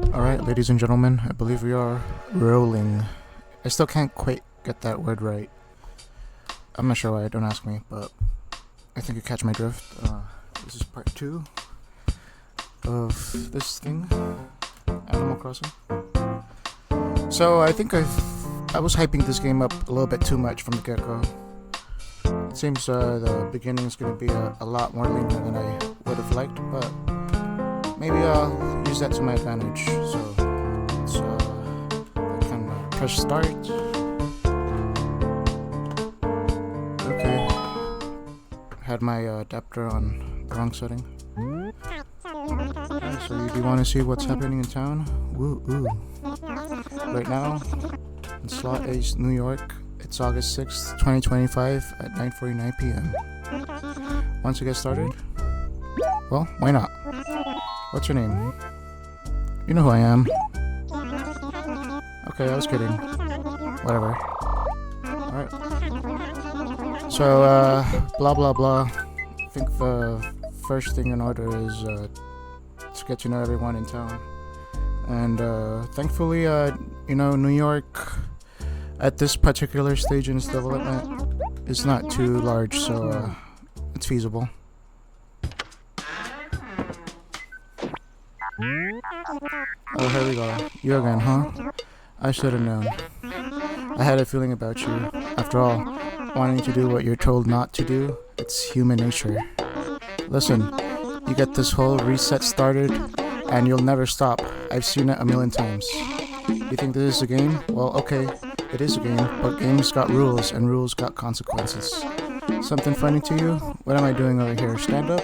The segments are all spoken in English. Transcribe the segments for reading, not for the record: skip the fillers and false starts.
Alright, ladies and gentlemen, I believe we are rolling. I still can't quite get that word right. I'm not sure why, don't ask me, but I think you catch my drift. This is part 2 of this thing, Animal Crossing. So I think I was hyping this game up a little bit too much from the get-go. It seems the beginning is going to be a lot more linear than I would have liked, but maybe I'll use that to my advantage. So let's I can press start. Okay, had my adapter on the wrong setting. Okay, so you do want to see what's happening in town? Woo ooh. Right now, in Slot Ace, New York, it's August 6th, 2025 at 9:49 p.m. Want to get started? Well, why not? What's your name? You know who I am. Okay, I was kidding. Whatever. Alright. So, blah blah blah. I think the first thing in order is to get to know everyone in town. And thankfully, New York, at this particular stage in its development, is not too large, so it's feasible. Oh, here we go. You again, huh? I should have known. I had a feeling about you. After all, wanting to do what you're told not to do, it's human nature. Listen, you get this whole reset started, and you'll never stop. I've seen it a million times. You think this is a game? Well, okay, it is a game, but games got rules, and rules got consequences. Something funny to you? What am I doing over here? Stand up?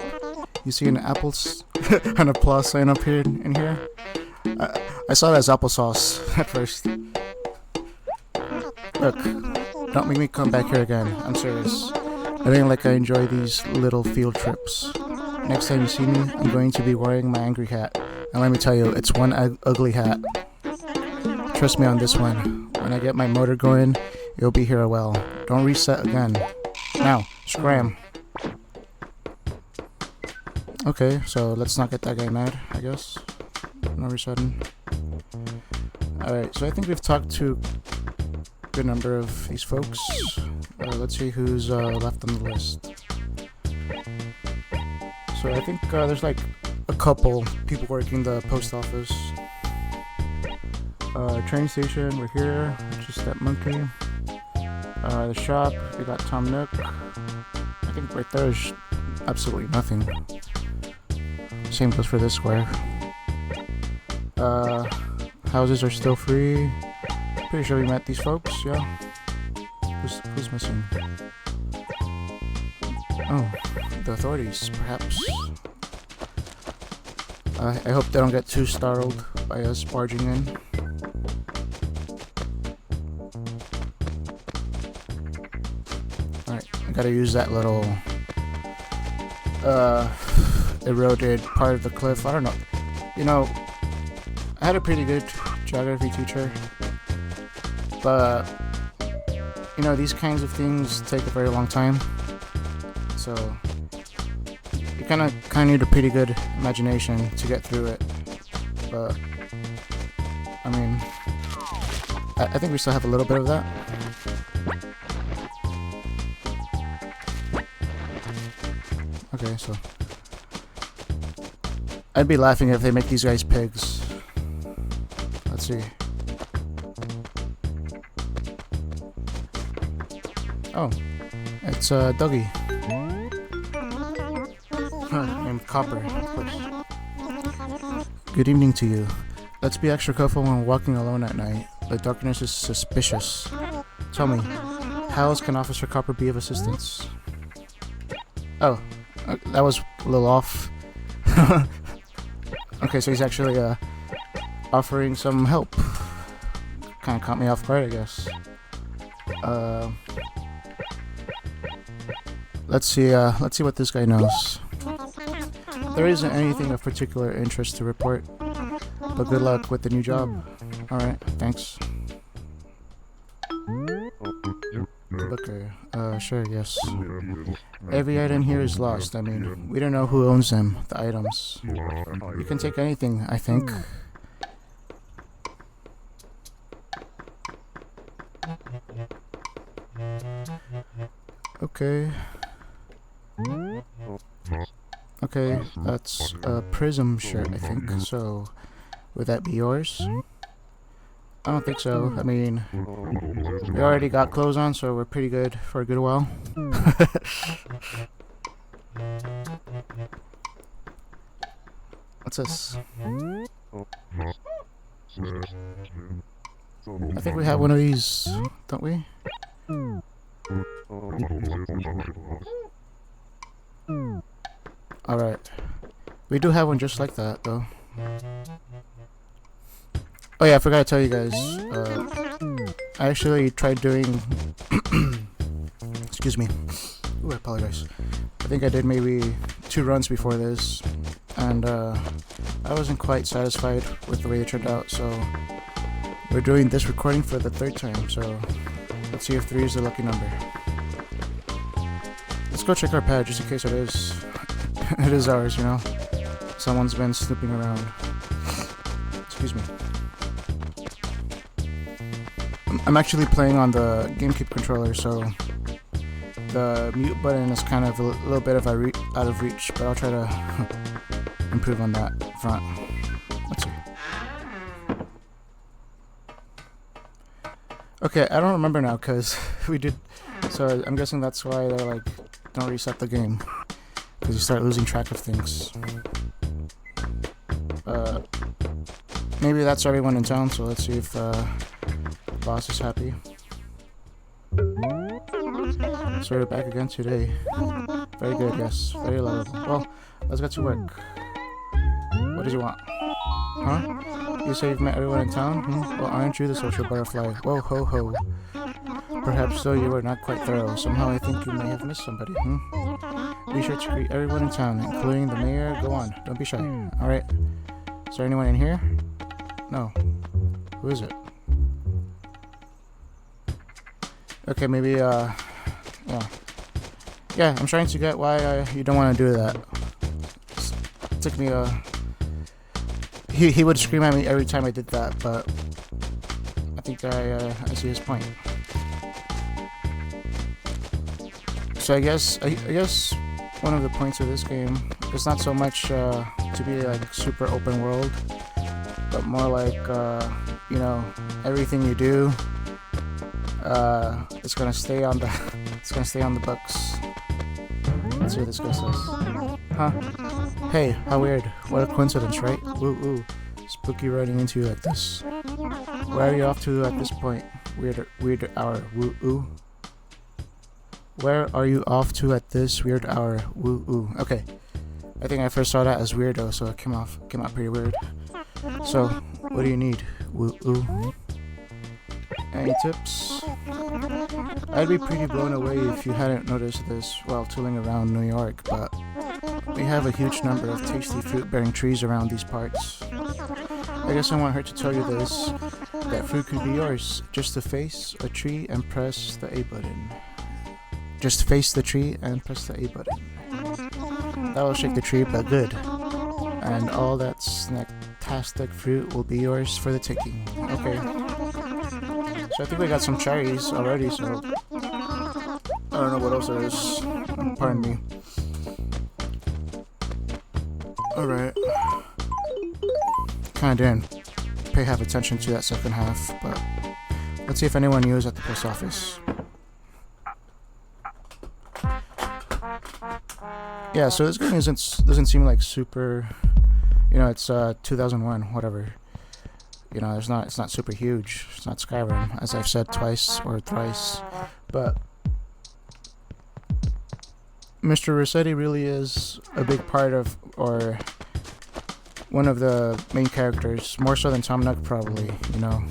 You see an an applause sign up here in here? I saw it as applesauce at first. Look, don't make me come back here again. I'm serious. It ain't like I enjoy these little field trips. Next time you see me, I'm going to be wearing my angry hat. And let me tell you, it's one ugly hat. Trust me on this one. When I get my motor going, you'll be here a while. Don't reset again. Now, scram. Okay, so let's not get that guy mad, I guess. No resetting. Alright, so I think we've talked to a good number of these folks. Let's see who's left on the list. So I think there's like a couple people working the post office. Train station, we're here. Just that monkey. The shop, we got Tom Nook. I think right there is absolutely nothing. Same goes for this square. Houses are still free. Pretty sure we met these folks, yeah. Who's missing? Oh, the authorities, perhaps. I hope they don't get too startled by us barging in. Alright, I gotta use that little eroded part of the cliff. I don't know. I had a pretty good geography teacher, but these kinds of things take a very long time, so you kind of need a pretty good imagination to get through it. But I mean, I think we still have a little bit of that. Okay, so I'd be laughing if they make these guys pigs. Let's see. Oh, it's Dougie. Named Copper, of course. Good evening to you. Let's be extra careful when walking alone at night. The darkness is suspicious. Tell me, how else can Officer Copper be of assistance? Oh, that was a little off. Okay, so he's actually offering some help. Kind of caught me off guard, I guess. Let's see what this guy knows. There isn't anything of particular interest to report, but good luck with the new job. Alright, thanks. Okay, sure, yes. Every item here is lost. I mean, we don't know who owns them, the items. You can take anything, I think. Okay. Okay, that's a Prism shirt, I think. So, would that be yours? I don't think so. I mean, we already got clothes on, so we're pretty good for a good while. What's this? I think we have one of these, don't we? Alright. We do have one just like that, though. Oh yeah, I forgot to tell you guys. I actually tried doing... Excuse me. Ooh, I apologize. I think I did maybe 2 runs before this. And I wasn't quite satisfied with the way it turned out, so... We're doing this recording for the 3rd time, so... Let's see if 3 is the lucky number. Let's go check our pad just in case it is. It is ours, you know. Someone's been snooping around. Excuse me. I'm actually playing on the Gamecube controller, so the mute button is kind of a little bit of out of reach, but I'll try to improve on that front. Let's see. Okay, I don't remember now because we did. So I'm guessing that's why they're like, don't reset the game, because you start losing track of things. Maybe that's everyone in town, so let's see if the boss is happy. So we're back again today. Very good, yes. Very lovable. Well, let's get to work. What did you want? Huh? You say you've met everyone in town? Well, aren't you the social butterfly? Whoa, ho, ho. Perhaps though you were not quite thorough. Somehow I think you may have missed somebody, Be sure to greet everyone in town, including the mayor. Go on, don't be shy. Alright. Is there anyone in here? No. Who is it? Okay, maybe, yeah. Yeah, I'm trying to get why you don't want to do that. It took me, He would scream at me every time I did that, but I think I see his point. So I guess one of the points of this game is not so much to be like super open world, but more like you know, everything you do it's gonna stay on the books. Let's see what this guy says. Huh? Hey, how weird. What a coincidence, right? Woo woo. Spooky running into you like this. Where are you off to at this point? Weird hour. Woo woo. Where are you off to at this weird hour? Woo woo. Okay. I think I first saw that as weirdo, so it came out pretty weird. So, what do you need? Woo woo. Any tips? I'd be pretty blown away if you hadn't noticed this while tooling around New York, but we have a huge number of tasty fruit-bearing trees around these parts. I guess I won't hurt to tell you this, that fruit could be yours. Just to face a tree and press the A button. Just face the tree and press the A button. That will shake the tree, but good. And all that snacktastic fruit will be yours for the taking. Okay. So I think we got some cherries already, so I don't know what else there is. Pardon me. Alright. Kinda didn't pay half attention to that second half, but let's see if anyone new is at the post office. Yeah, so this game doesn't seem like super, you know, it's 2001, whatever. You know, it's not super huge. It's not Skyrim, as I've said twice or thrice. But Mr. Rossetti really is a big part of, or one of the main characters, more so than Tom Nook probably, you know.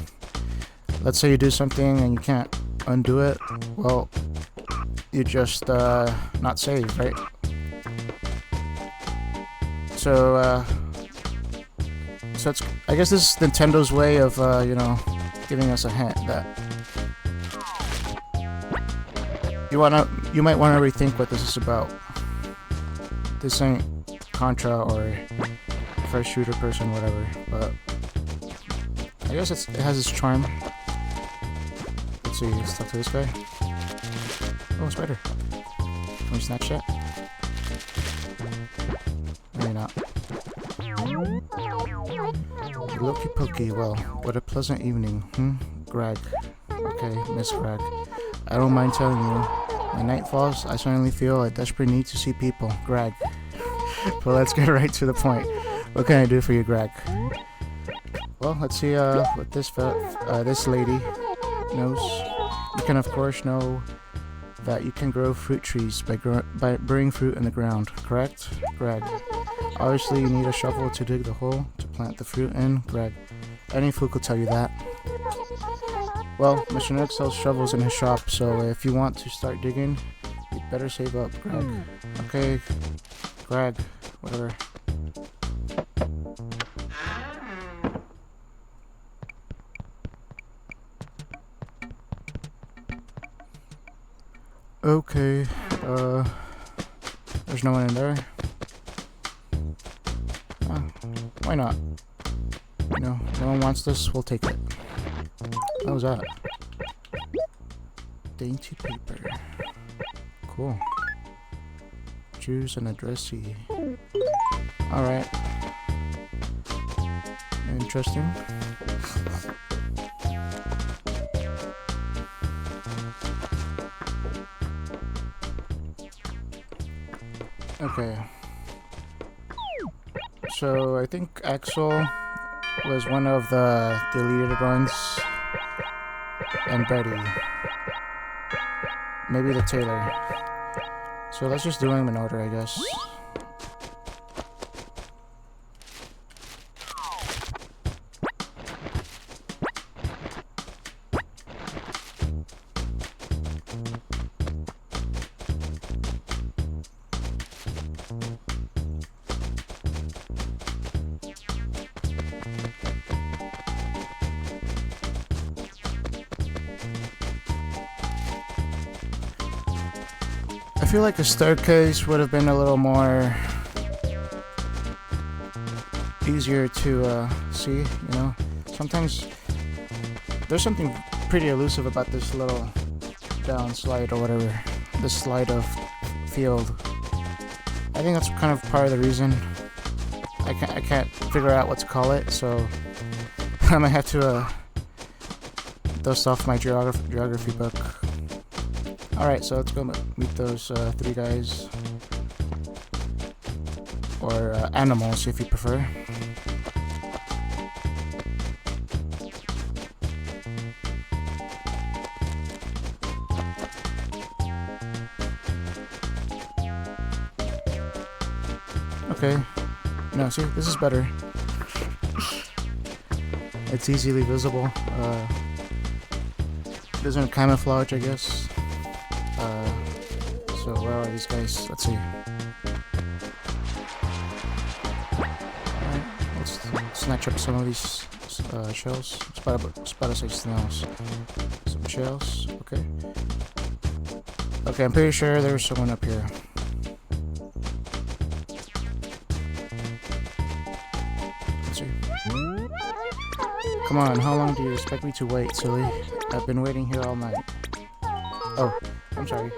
Let's say you do something and you can't undo it, well, you just not save, right? So it's, I guess this is Nintendo's way of, you know, giving us a hint that you might want to rethink what this is about. This ain't Contra or first shooter person, whatever, but I guess it has its charm. Let's see, let's talk to this guy. Oh, spider. Can we snatch that? Maybe not. Loki Pokey, well, what a pleasant evening, Greg. Okay, Miss Greg. I don't mind telling you. When night falls, I suddenly feel a desperate need to see people. Greg. But let's get right to the point. What can I do for you, Greg? Well, let's see what this lady knows. You can, of course, know that you can grow fruit trees by burying fruit in the ground, correct? Greg. Obviously, you need a shovel to dig the hole to plant the fruit in, Greg. Any fool could tell you that. Well, Mr. Nook sells shovels in his shop, so if you want to start digging, you'd better save up, Greg. Okay, Greg, whatever. Okay, there's no one in there. Why not? No one wants this, we'll take it. What was that? Dainty paper. Cool. Choose an addressee. Alright. Interesting. Okay. So I think Axel was one of the deleted ones. And Betty. Maybe the tailor. So let's just do them in order, I guess. I feel like a staircase would have been a little more easier to see, you know. Sometimes there's something pretty elusive about this little down slide or whatever, this slide of field. I think that's kind of part of the reason I can't figure out what to call it, so I might have to dust off my geography book. Alright, so let's go meet those three guys. Or animals, if you prefer. Okay. No, see, this is better. It's easily visible. Doesn't camouflage, I guess. So where are these guys? Let's see. Alright, let's snatch up some of these shells. Spider say snails. Some shells. Okay. Okay, I'm pretty sure there's someone up here. Let's see. Come on, how long do you expect me to wait, silly? I've been waiting here all night. Oh, I'm sorry.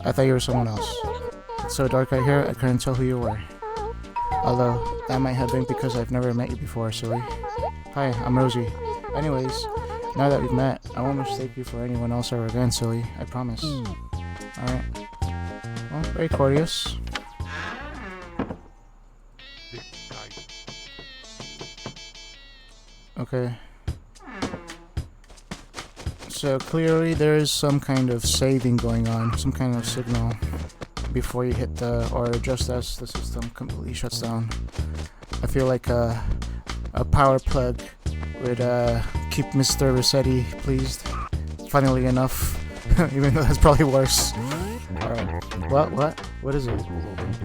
I thought you were someone else. It's so dark out here, I couldn't tell who you were. Although, that might have been because I've never met you before, silly. Hi, I'm Rosie. Anyways, now that we've met, I won't mistake you for anyone else ever again, silly. I promise. Alright. Well, very courteous. Okay. So clearly there is some kind of saving going on, some kind of signal before you hit or just as the system completely shuts down. I feel like a power plug would keep Mr. Rossetti pleased, funnily enough, even though that's probably worse. Alright, what is it?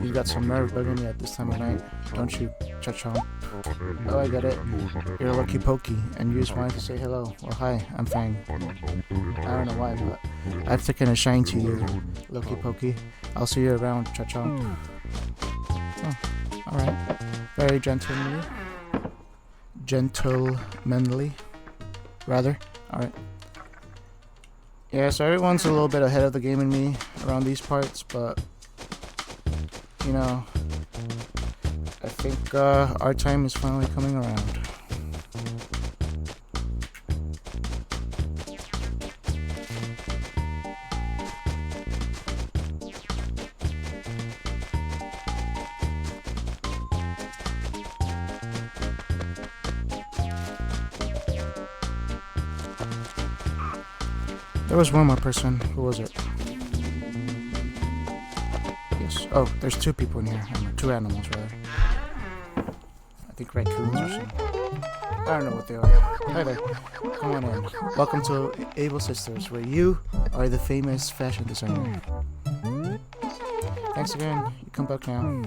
You got some nerve bugging me at this time of night, don't you, Cha-Chomp? Oh, I get it. You're Lucky Pokey, and you just wanted to say hello. Well, hi, I'm Fang. I don't know why, but I've taken a shine to you, Lucky Pokey. I'll see you around, Cha-Chomp. Oh, alright. Very gentlemanly, rather. Alright. Yeah, so everyone's a little bit ahead of the game in me around these parts, but You know, I think our time is finally coming around. There was one more person. Who was it? Yes. Oh, there's two people in here. Two animals, rather. I think raccoons or something. I don't know what they are. Hi there. Come on in. Welcome to Able Sisters, where you are the famous fashion designer. Thanks again. You come back now.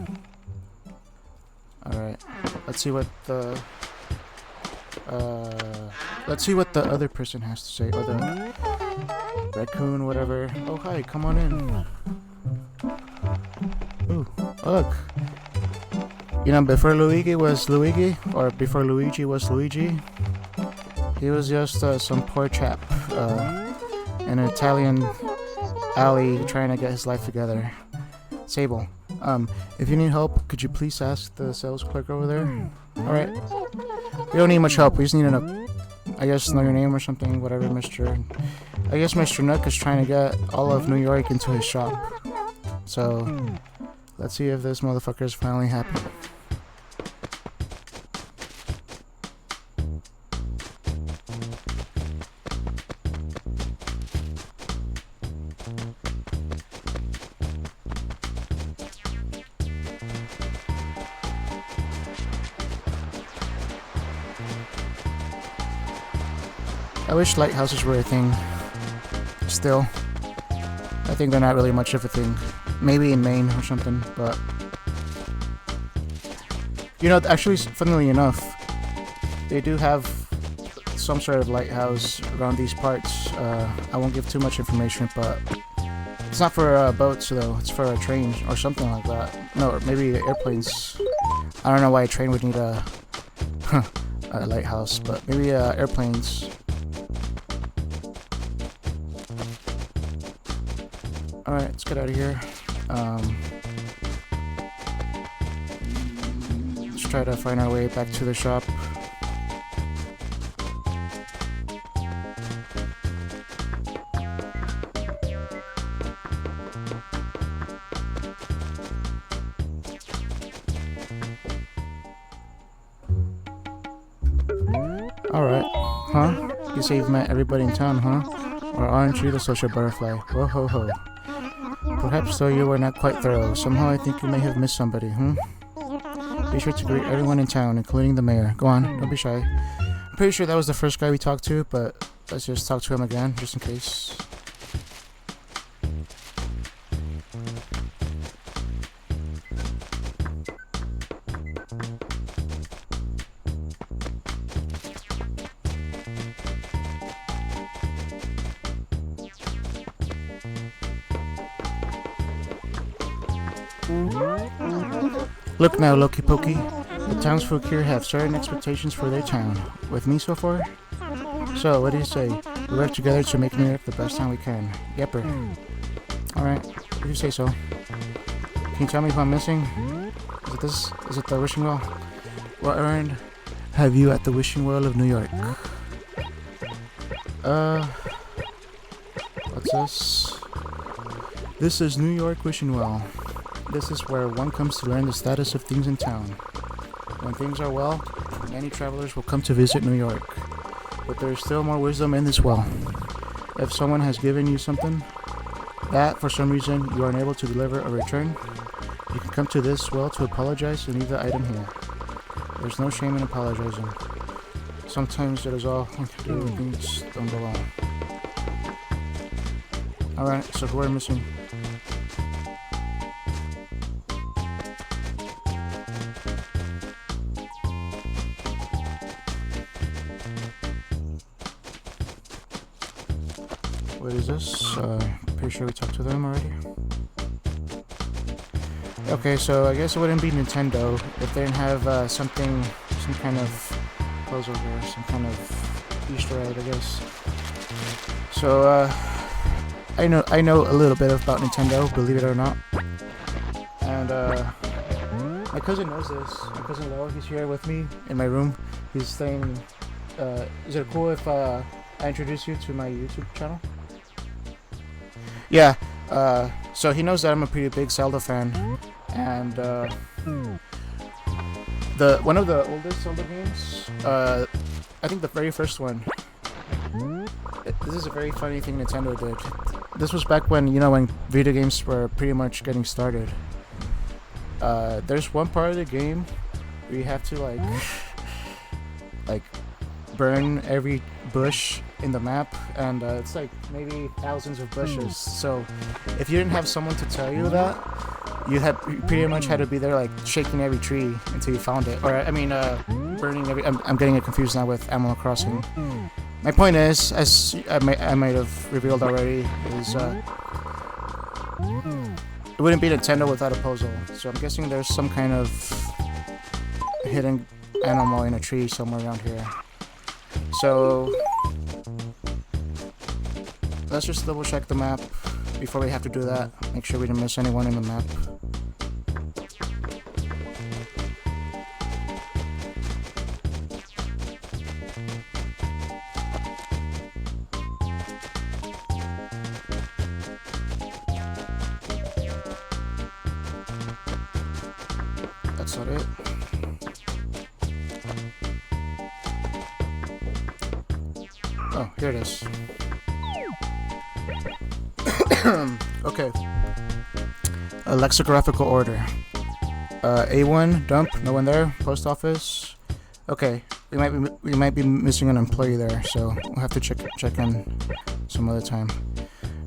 Alright. Let's see what the other person has to say. Or the raccoon, whatever. Oh, hi. Come on in. Ooh, look. You know, before Luigi was Luigi, or before Luigi was Luigi, he was just some poor chap in an Italian alley trying to get his life together. Sable, if you need help, could you please ask the sales clerk over there? Alright. We don't need much help, we just need to, I guess, know your name or something, whatever, Mr. I guess Mr. Nook is trying to get all of New York into his shop. So, let's see if this motherfucker is finally happy. I wish lighthouses were a thing. Still, I think they're not really much of a thing. Maybe in Maine or something, but you know, actually, funnily enough, they do have some sort of lighthouse around these parts. I won't give too much information, but it's not for boats though. It's for a train or something like that. No, or maybe airplanes. I don't know why a train would need a lighthouse, but maybe airplanes. Alright, let's get out of here. Let's try to find our way back to the shop. Alright, huh? You say you've met everybody in town, huh? Or aren't you the social butterfly? Whoa ho ho. Perhaps though you were not quite thorough. Somehow I think you may have missed somebody, Be sure to greet everyone in town, including the mayor. Go on, don't be shy. I'm pretty sure that was the first guy we talked to, but let's just talk to him again, just in case. Look now, Loki Pokey. The townsfolk here have certain expectations for their town. With me so far? So, what do you say? We work together to make New York the best town we can. Yepper. Alright, if you say so. Can you tell me if I'm missing? Is it this? Is it the wishing well? What errand have you at the wishing well of New York? What's this? This is New York Wishing Well. This is where one comes to learn the status of things in town. When things are well, many travelers will come to visit New York. But there is still more wisdom in this well. If someone has given you something that, for some reason, you are unable to deliver or return, you can come to this well to apologize and leave the item here. There's no shame in apologizing. Sometimes it is all we can do when things don't go well. Alright, so who are missing? What is this? Pretty sure we talked to them already. Okay, so I guess it wouldn't be Nintendo if they didn't have some kind of puzzle here, some kind of Easter egg, I guess. So I know a little bit about Nintendo, believe it or not. And my cousin knows this. My cousin Leo, he's here with me in my room. He's saying, is it cool if I introduce you to my YouTube channel? Yeah, so he knows that I'm a pretty big Zelda fan. And one of the oldest Zelda games, I think the very first one. This is a very funny thing Nintendo did. This was back when, you know, when video games were pretty much getting started. There's one part of the game where you have to like burn every bush in the map, and it's like maybe thousands of bushes. So if you didn't have someone to tell you that, you pretty much had to be there like shaking every tree until you found it. Or I mean, burning every. I'm getting it confused now with Animal Crossing. My point is, as I might have revealed already, is it wouldn't be Nintendo without a puzzle. So I'm guessing there's some kind of hidden animal in a tree somewhere around here. So let's just double check the map before we have to do that. Make sure we didn't miss anyone in the map. That's not it. Oh, here it is. Okay. A lexicographical order. A1, dump, no one there. Post office. Okay, we might be missing an employee there, so we'll have to check in some other time.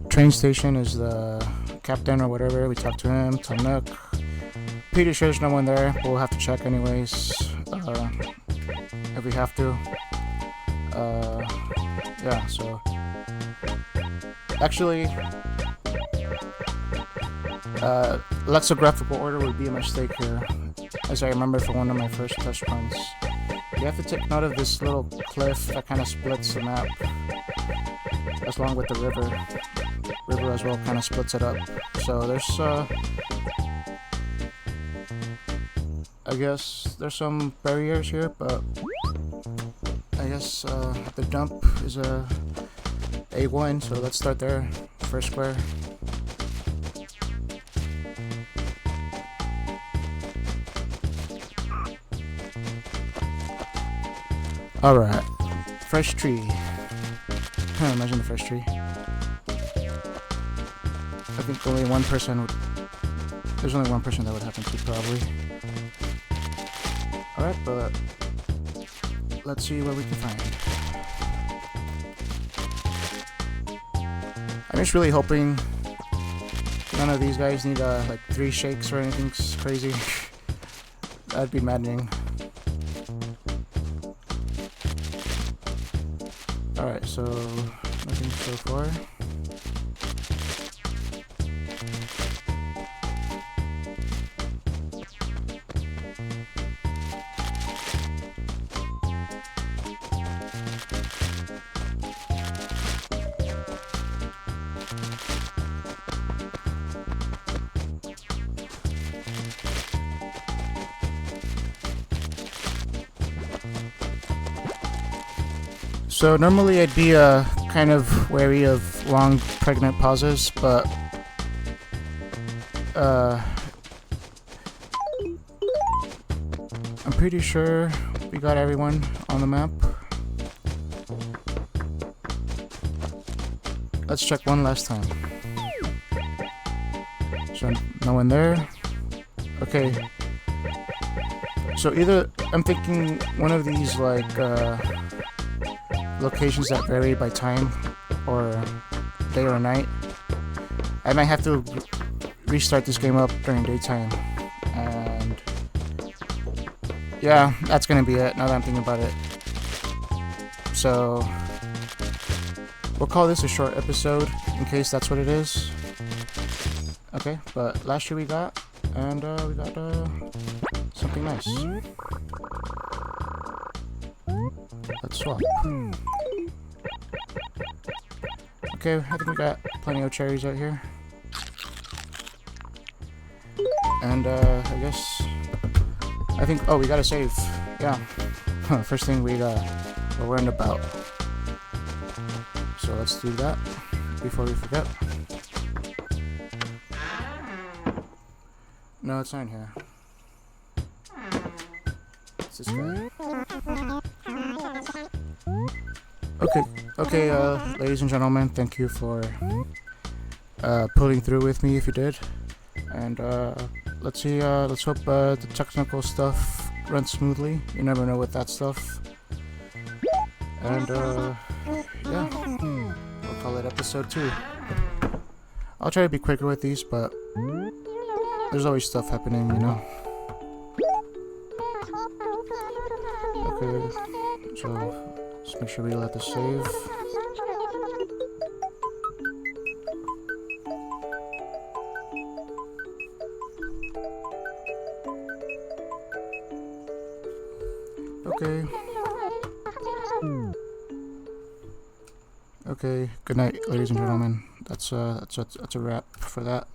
Train station is the captain or whatever. We talk to him. Tom Nook. Pretty sure there's no one there, but we'll have to check anyways. If we have to. Yeah, so actually lexicographical order would be a mistake here, as I remember from one of my first test runs. You have to take note of this little cliff that kind of splits the map, along with the river as well, kind of splits it up. So there's I guess there's some barriers here, but I guess the dump is a A1, so let's start there. First square. Alright. Fresh tree. Imagine the fresh tree. I think only one person would... There's only one person that would happen to, probably. Alright, but... let's see what we can find. I'm just really hoping none of these guys need like 3 shakes or anything crazy. That'd be maddening. Alright, so nothing so far. So normally I'd be kind of wary of long pregnant pauses, but I'm pretty sure we got everyone on the map. Let's check one last time. So no one there. Okay. So either I'm thinking one of these like locations that vary by time or day or night. I might have to restart this game up during daytime, and yeah, that's gonna be it now that I'm thinking about it. So we'll call this a short episode in case that's what it is. Okay, but last year we got, and we got something nice. Let's swap. Okay, I think we got plenty of cherries out here. And I guess I think we gotta save. Yeah. First thing we're worrying about. So let's do that before we forget. No, it's not in here. It's this guy. Okay, ladies and gentlemen, thank you for pulling through with me if you did. And let's see, let's hope the technical stuff runs smoothly. You never know with that stuff. And yeah, we'll call it episode 2. I'll try to be quicker with these, but there's always stuff happening, you know. Okay, so let's make sure we let this save. Okay. Okay. Good night, ladies and gentlemen. That's a wrap for that.